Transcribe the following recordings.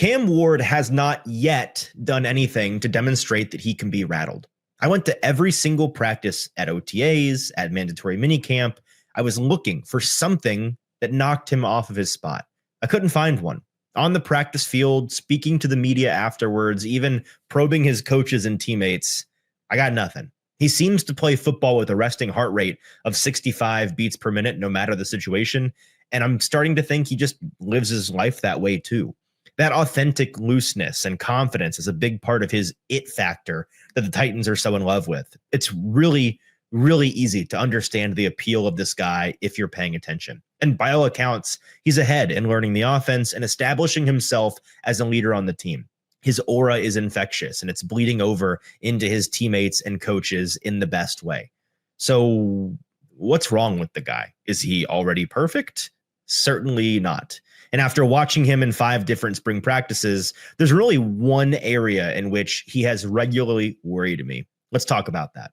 Cam Ward has not yet done anything to demonstrate that he can be rattled. I went to every single practice at OTAs, at mandatory minicamp. I was looking for something that knocked him off of his spot. I couldn't find one. On the practice field, speaking to the media afterwards, even probing his coaches and teammates, I got nothing. He seems to play football with a resting heart rate of 65 beats per minute, no matter the situation. And I'm starting to think he just lives his life that way too. That authentic looseness and confidence is a big part of his it factor that the Titans are so in love with. It's really, really easy to understand the appeal of this guy if you're paying attention. And by all accounts, he's ahead in learning the offense and establishing himself as a leader on the team. His aura is infectious, and it's bleeding over into his teammates and coaches in the best way. So what's wrong with the guy? Is he already perfect? Certainly not. And after watching him in 5 different spring practices, there's really one area in which he has regularly worried me. Let's talk about that.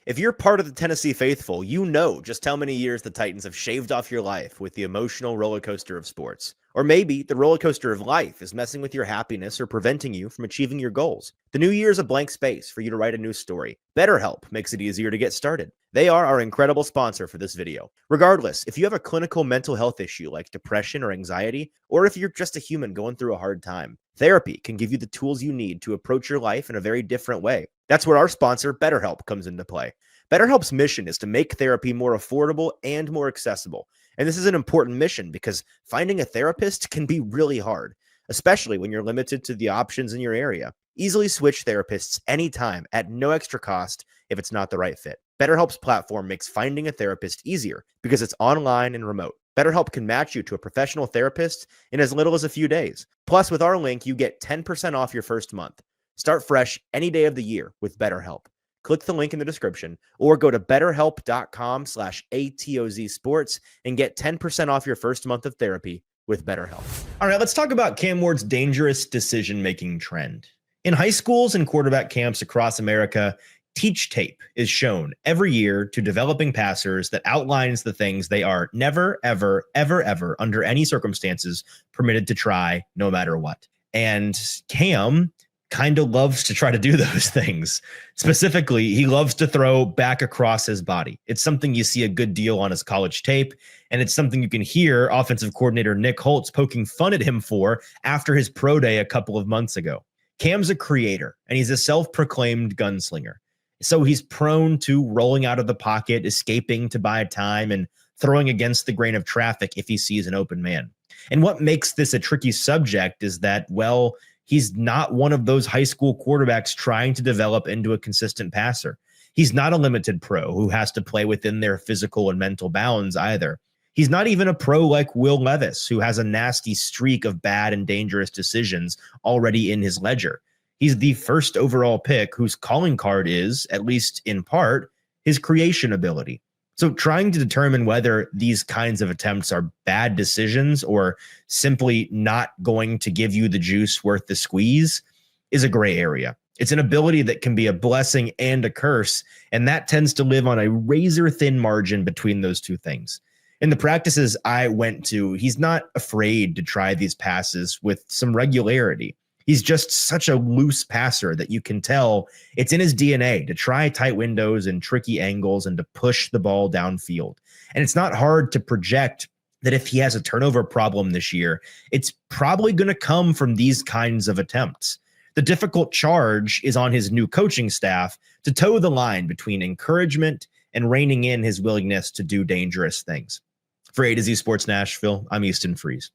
If you're part of the Tennessee faithful, you know just how many years the Titans have shaved off your life with the emotional roller coaster of sports. Or maybe the roller coaster of life is messing with your happiness or preventing you from achieving your goals. The new year is a blank space for you to write a new story. BetterHelp makes it easier to get started. They are our incredible sponsor for this video. Regardless, if you have a clinical mental health issue like depression or anxiety, or if you're just a human going through a hard time, therapy can give you the tools you need to approach your life in a very different way. That's where our sponsor, BetterHelp, comes into play. BetterHelp's mission is to make therapy more affordable and more accessible. And this is an important mission because finding a therapist can be really hard, especially when you're limited to the options in your area. Easily switch therapists anytime at no extra cost if it's not the right fit. BetterHelp's platform makes finding a therapist easier because it's online and remote. BetterHelp can match you to a professional therapist in as little as a few days. Plus, with our link, you get 10% off your first month. Start fresh any day of the year with BetterHelp. Click the link in the description or go to betterhelp.com/ATOZsports and get 10% off your first month of therapy with BetterHelp. All right, let's talk about Cam Ward's dangerous decision-making trend. In high schools and quarterback camps across America, teach tape is shown every year to developing passers that outlines the things they are never, ever, ever, ever, under any circumstances, permitted to try, no matter what. And Cam kind of loves to try to do those things. Specifically, he loves to throw back across his body. It's something you see a good deal on his college tape, and it's something you can hear offensive coordinator Nick Holtz poking fun at him for after his pro day a couple of months ago. Cam's a creator, and he's a self-proclaimed gunslinger. So he's prone to rolling out of the pocket, escaping to buy time, and throwing against the grain of traffic if he sees an open man. And what makes this a tricky subject is that, well, he's not one of those high school quarterbacks trying to develop into a consistent passer. He's not a limited pro who has to play within their physical and mental bounds either. He's not even a pro like Will Levis, who has a nasty streak of bad and dangerous decisions already in his ledger. He's the first overall pick whose calling card is, at least in part, his creation ability. So trying to determine whether these kinds of attempts are bad decisions or simply not going to give you the juice worth the squeeze is a gray area. It's an ability that can be a blessing and a curse, and that tends to live on a razor-thin margin between those two things. In the practices I went to, he's not afraid to try these passes with some regularity. He's just such a loose passer that you can tell it's in his DNA to try tight windows and tricky angles and to push the ball downfield. And it's not hard to project that if he has a turnover problem this year, it's probably going to come from these kinds of attempts. The difficult charge is on his new coaching staff to toe the line between encouragement and reining in his willingness to do dangerous things. For A to Z Sports Nashville, I'm Easton Freeze.